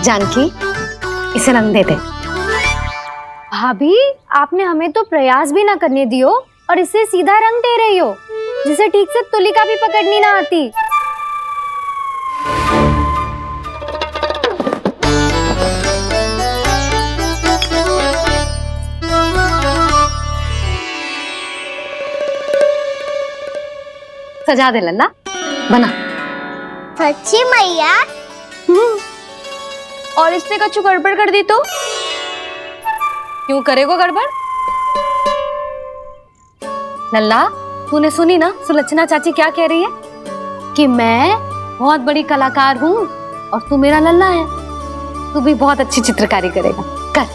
जानकी, इसे रंग दे दे। भाभी, आपने हमें तो प्रयास भी ना करने दियो और इसे सीधा रंग दे रही हो, जिसे ठीक से तुलिका भी पकड़नी ना आती। सजा दे लल्ला, बना। सच्ची मैया? और इसने कछु गड़बड़ कर दी तो? क्यों करेगो गड़बड़? लल्ला, तूने सुनी ना सुलक्षणा चाची क्या कह रही है? कि मैं बहुत बड़ी कलाकार हूँ और तू मेरा लल्ला है। तू भी बहुत अच्छी चित्रकारी करेगा, कर।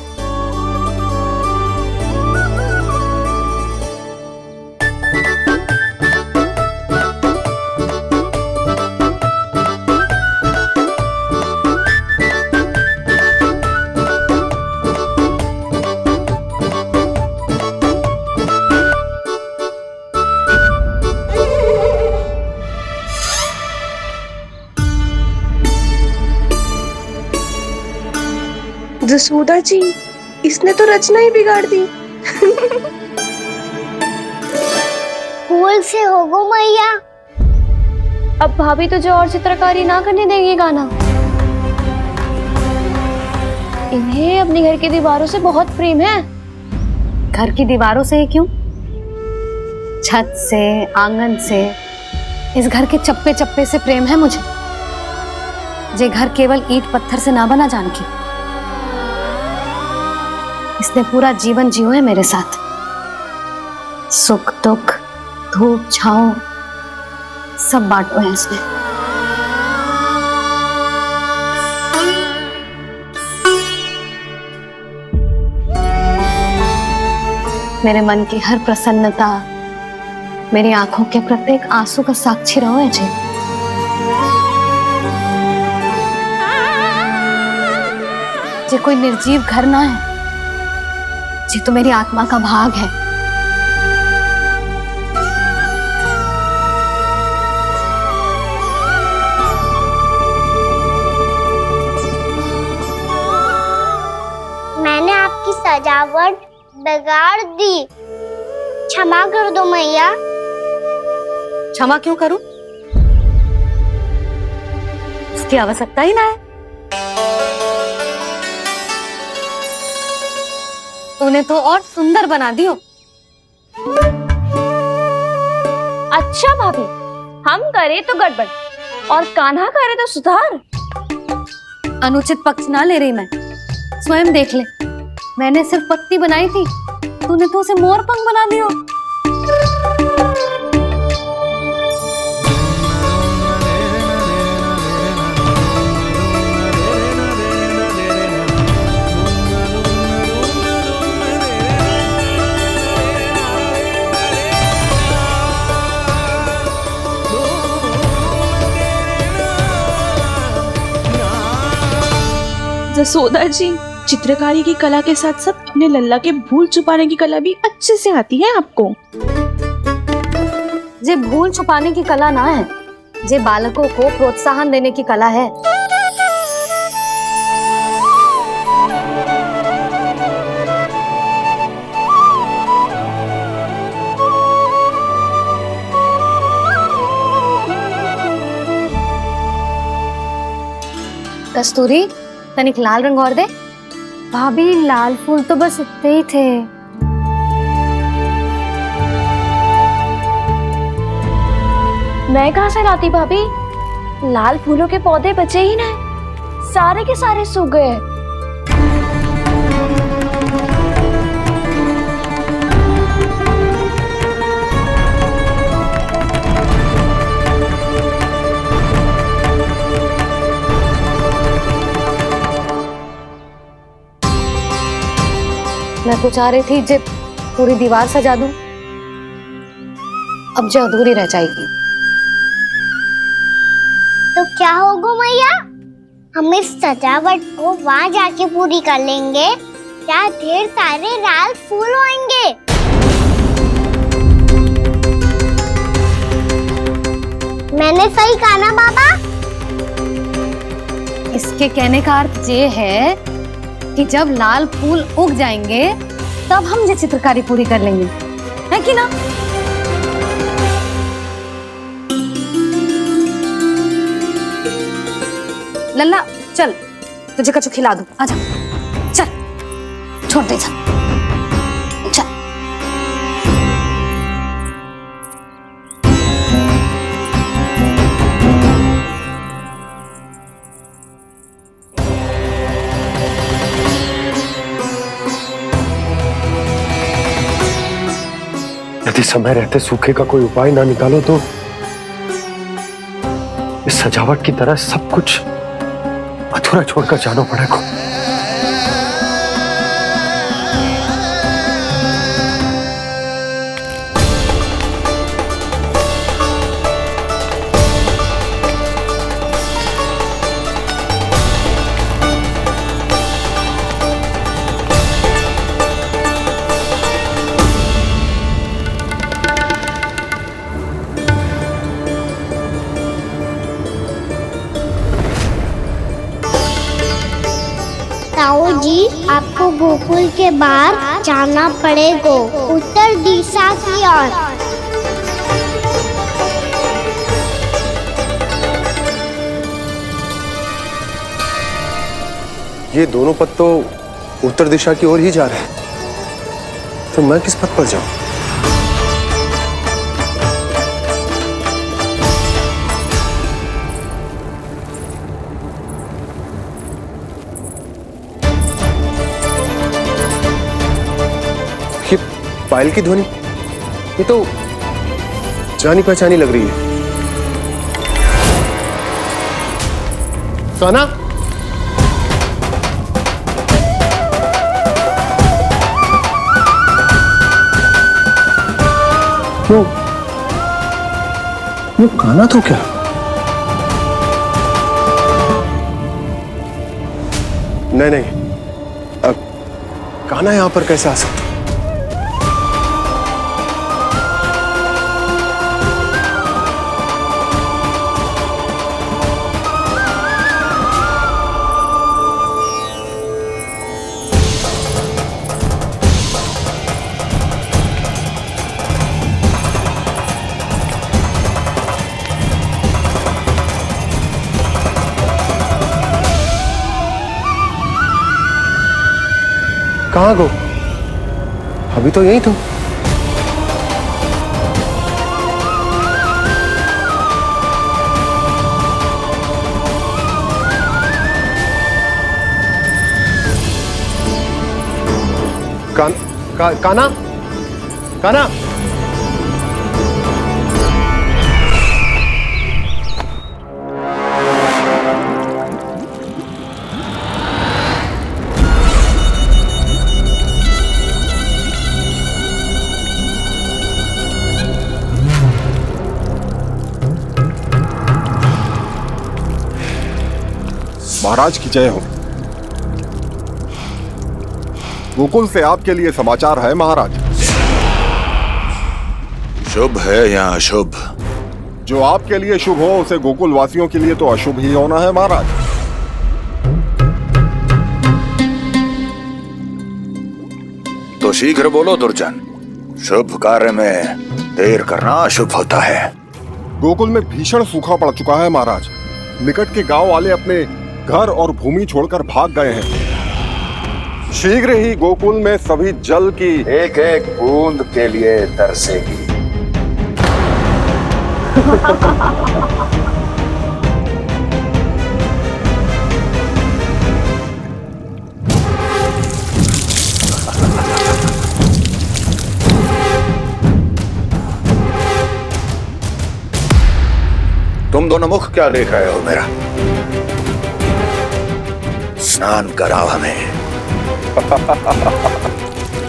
जसोदा जी, इसने तो रचना ही बिगाड़ दी। फूल से होगो मैया। अब भाभी तुझे और चित्रकारी ना करने देंगी गाना। इन्हें अपने घर की दीवारों से बहुत प्रेम है। घर की दीवारों से क्यों? छत से, आंगन से, इस घर के चप्पे चप्पे से प्रेम है मुझे। ये घर केवल ईंट पत्थर से ना बना जानकी। इसने पूरा जीवन जियो है मेरे साथ। सुख दुख, धूप छांव सब बांटो है इसने। मेरे मन की हर प्रसन्नता, मेरी आंखों के प्रत्येक आंसू का साक्षी रहो है जी। ये कोई निर्जीव घर ना है, ये तो मेरी आत्मा का भाग है। मैंने आपकी सजावट बिगाड़ दी, क्षमा कर दो मैया। क्षमा क्यों करूं? उसकी आवश्यकता ही ना है। तूने तो और सुंदर बना दियो। अच्छा भाभी, हम करे तो गड़बड़ और कान्हा करे तो सुधार। अनुचित पक्ष ना ले रही मैं, स्वयं देख ले। मैंने सिर्फ पत्ती बनाई थी, तूने तो उसे मोर पंख बना दियो। जसोदा जी, चित्रकारी की कला के साथ साथ अपने लल्ला के भूल छुपाने की कला भी अच्छे से आती है आपको। ये भूल छुपाने की कला ना है, ये बालकों को प्रोत्साहन देने की कला है। कस्तूरी, तनिक लाल रंग और दे। भाभी, लाल फूल तो बस इतने ही थे। मैं कहाँ से लाती भाभी? लाल फूलों के पौधे बचे ही नहीं, सारे के सारे सूख गए। मैं तो चाह रही थी जे पूरी दीवार सजा दूं, अब जो अधूरी रह जाएगी। तो क्या होगा मैया? हम इस सजावट को वहाँ जाके पूरी कर लेंगे, क्या ढेर सारे लाल फूल होंगे। मैंने सही कहा ना बाबा? इसके कहने का अर्थ ये है कि जब लाल फूल उग जाएंगे तब हम ये चित्रकारी पूरी कर लेंगे, है कि ना? लल्ला चल, तुझे कछु खिला दूं, आजा, चल, छोड़ दे, चल, चल। यदि समय रहते सूखे का कोई उपाय ना निकालो तो इस सजावट की तरह सब कुछ अधूरा छोड़कर जाना पड़ेगा। ताऊ जी, आपको गोकुल के बाहर जाना पड़ेगा, उत्तर दिशा की ओर। ये दोनों पथ तो उत्तर दिशा की ओर ही जा रहे हैं, तो मैं किस पथ पर जाऊं? ये पायल की ध्वनि, ये तो जानी पहचानी लग रही है। कान्हा, वो कान्हा तो क्या? नहीं, अब कान्हा यहां पर कैसे आ सकता? कहाँ गो? अभी तो यही तुम। कान्हा, कान्हा, महाराज की जय हो। गोकुल से आपके लिए समाचार है महाराज। शुभ है या अशुभ? जो आपके लिए शुभ हो उसे गोकुल वासियों के लिए तो अशुभ ही होना है महाराज। तो शीघ्र बोलो दुर्जन, शुभ कार्य में देर करना अशुभ होता है। गोकुल में भीषण सूखा पड़ चुका है महाराज। निकट के गांव वाले अपने घर और भूमि छोड़कर भाग गए हैं। शीघ्र ही गोकुल में सभी जल की एक एक बूंद के लिए तरसेगी। तुम दोनों मुख क्या देख रहे हो मेरा? स्नान कराओ हमें।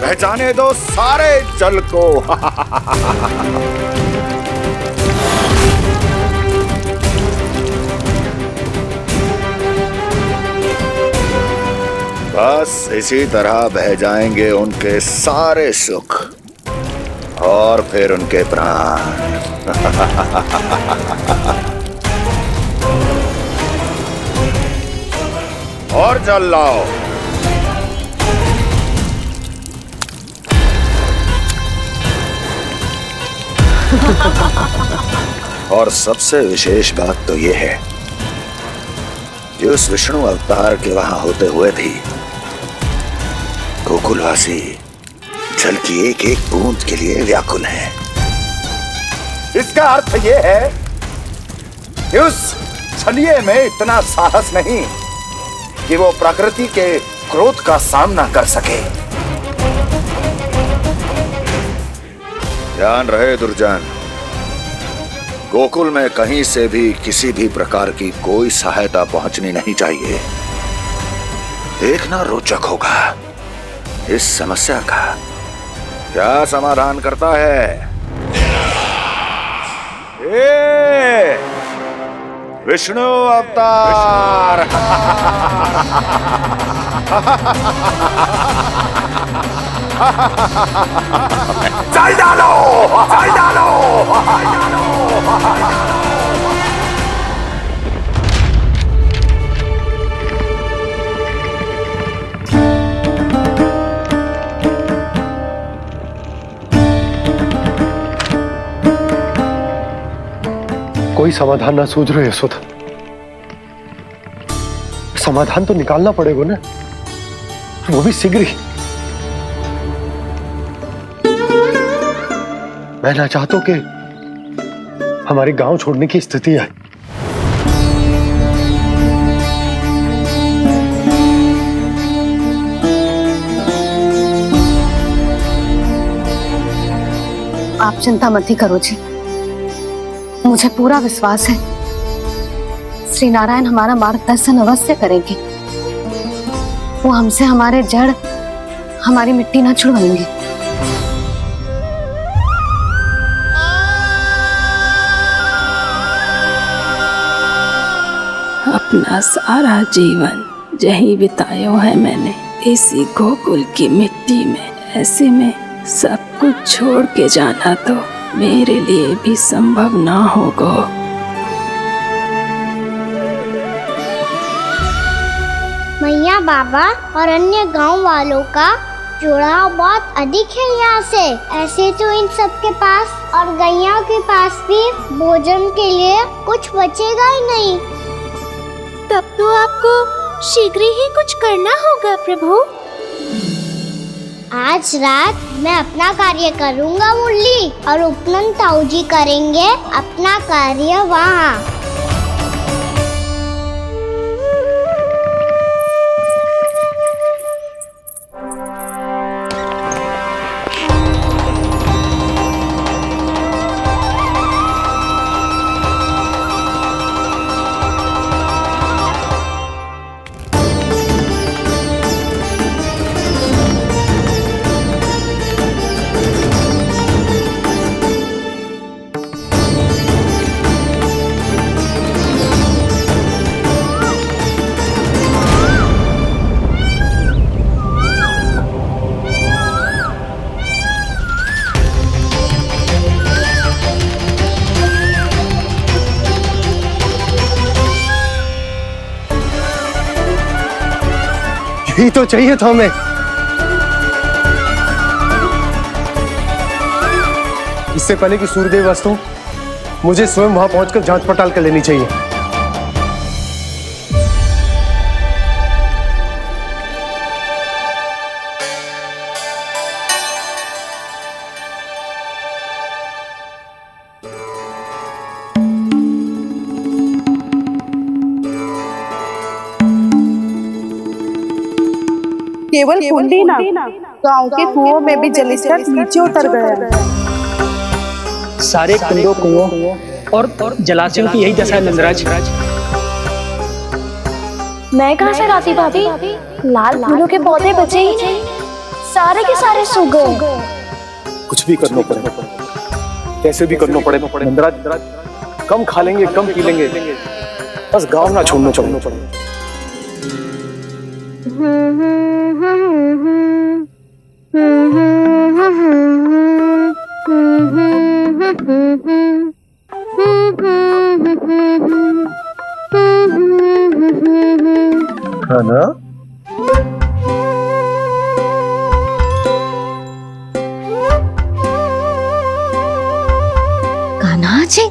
पहचाने दो सारे जल को। बस इसी तरह बह जाएंगे उनके सारे सुख और फिर उनके प्राण। और जल लाओ। और सबसे विशेष बात तो यह है कि उस विष्णु अवतार के वहां होते हुए भी गोकुलवासी जल की एक एक बूंद के लिए व्याकुल हैं। इसका अर्थ यह है कि उस छलिए में इतना साहस नहीं कि वो प्रकृति के क्रोध का सामना कर सके। ध्यान रहे दुर्जन, गोकुल में कहीं से भी किसी भी प्रकार की कोई सहायता पहुंचनी नहीं चाहिए। देखना रोचक होगा इस समस्या का क्या समाधान करता है। ए, विष्णु अवतार। जल डालो, जल डालो, जल डालो। कोई समाधान ना सूझ रहे यशोदा। समाधान तो निकालना पड़ेगा ना, वो भी शीघ्र ही। मैं ना चाहता कि हमारे गांव छोड़ने की स्थिति आए। आप चिंता मत ही करो जी, मुझे पूरा विश्वास है श्री नारायण हमारा मार्गदर्शन अवश्य करेंगे। वो हमसे हमारे जड़, हमारी मिट्टी ना छुड़वाएंगे। अपना सारा जीवन यही बितायो है मैंने इसी गोकुल की मिट्टी में। ऐसे में सब कुछ छोड़ के जाना तो मेरे लिए भी संभव ना होगा। मैया बाबा और अन्य गांव वालों का जुड़ाव बहुत अधिक है यहाँ से। ऐसे तो इन सब के पास और गैया के पास भी भोजन के लिए कुछ बचेगा ही नहीं। तब तो आपको शीघ्र ही कुछ करना होगा प्रभु। आज रात मैं अपना कार्य करूँगा मुरली, और उपनंद ताऊ जी करेंगे अपना कार्य वहाँ। यही तो चाहिए था हमें। इससे पहले कि सूर्यदेव वस्तु, मुझे स्वयं वहां पहुंचकर जांच पड़ताल कर लेनी चाहिए। केवल कुंडी ना, गांव के कुओं में भी जलस्तर नीचे उतर गया। सारे कुंडों, कुओं और जलाशयों की यही दशा है नंदराज। मैं कहाँ से लाती भाभी? लाल फूलों के पौधे बचे ही नहीं, सारे के सारे सूख गए। कुछ भी करना पड़े, कैसे भी करना पड़े नंदराज। कम खा लेंगे, कम पी लेंगे, बस गांव ना छोड़ना चाहिए। खाना कान्हा जी,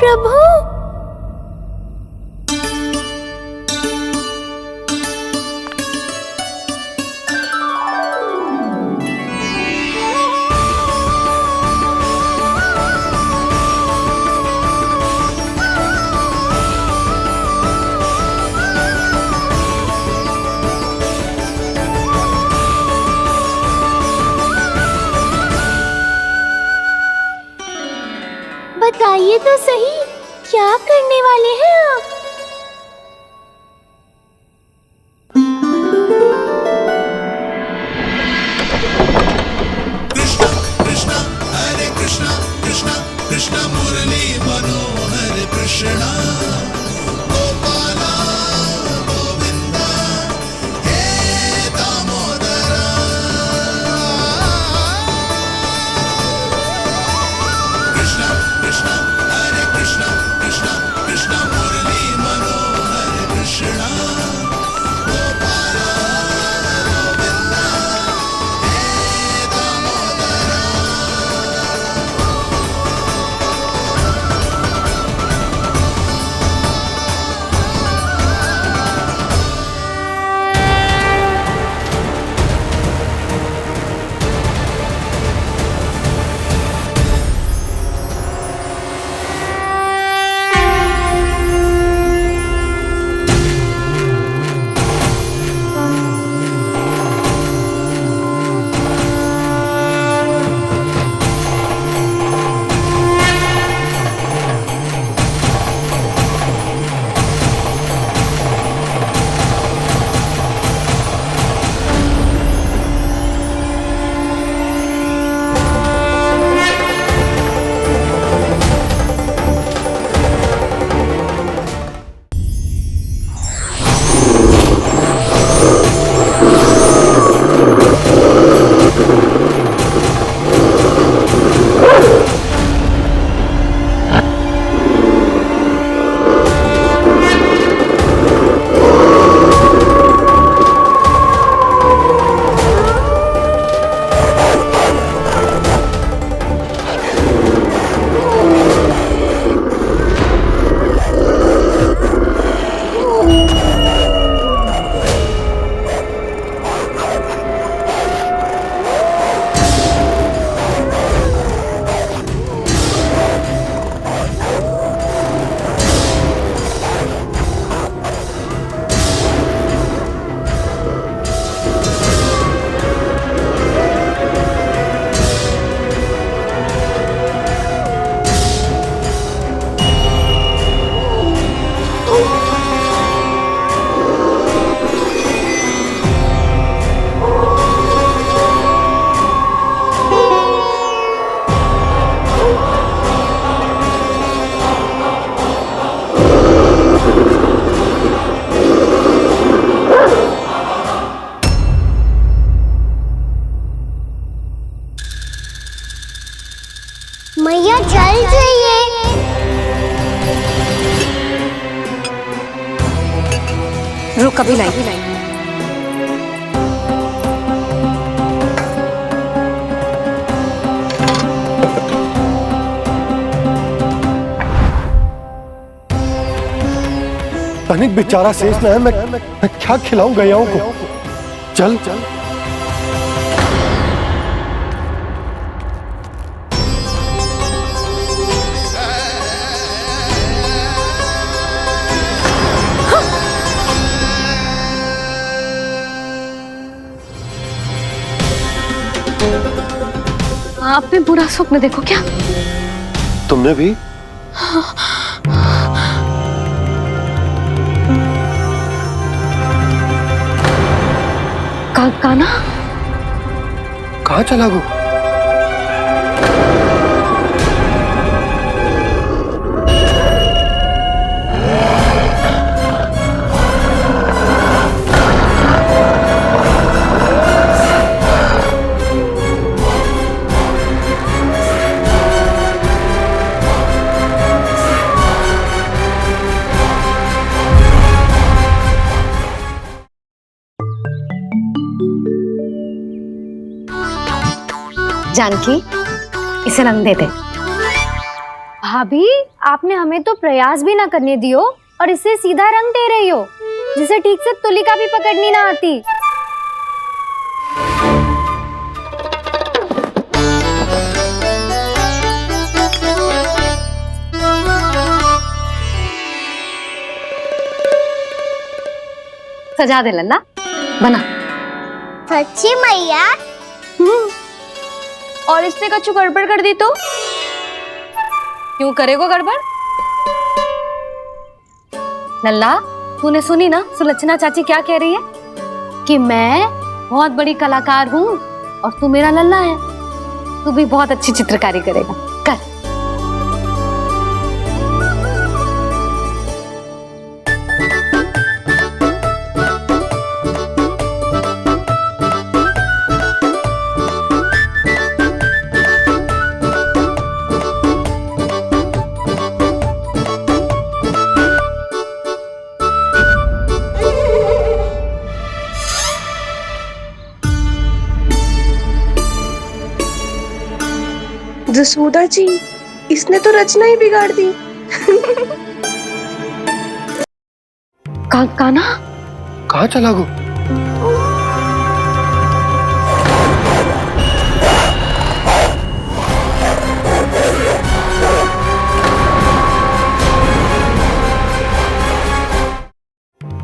प्रभु, बताइए तो सही, क्या करने वाले हैं आप? मैया जल जाइए। रुक, अभी लाई। तनिक बेचारा शेष न है, मैं क्या खिलाऊं गयाओं को। चल आपने बुरा स्वप्न देखो क्या? तुमने भी? काना कहाँ चला गो? जानकी, इसे रंग दे दे। भाभी, आपने हमें तो प्रयास भी ना करने दियो और इसे सीधा रंग दे रही हो, जिसे ठीक से तुलिका भी पकड़नी ना आती। सजा दे लल्ला, बना। सच्ची मैया? और इसने कछु गड़बड़ कर दी तो? क्यों करेगो गड़बड़? लल्ला, तूने सुनी ना सुलक्षणा चाची क्या कह रही है? कि मैं बहुत बड़ी कलाकार हूँ और तू मेरा लल्ला है, तू भी बहुत अच्छी चित्रकारी करेगा। कर। जसोदा जी, इसने तो रचना ही बिगाड़ दी। काना कहाँ चला गो?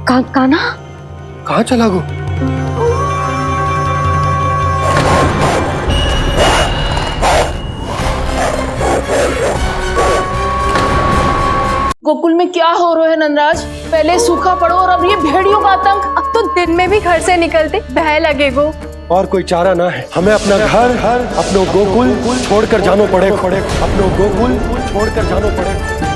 काना कहाँ चला गो? गोकुल में क्या हो रहा है नंदराज? पहले सूखा पड़ो और अब ये भेड़ियों का आतंक। अब तो दिन में भी घर से निकलते भय लगेगो। और कोई चारा ना है, हमें अपना घर अपनो गोकुल छोड़कर जानो पड़े। अपनो गोकुल छोड़कर जानो पड़े।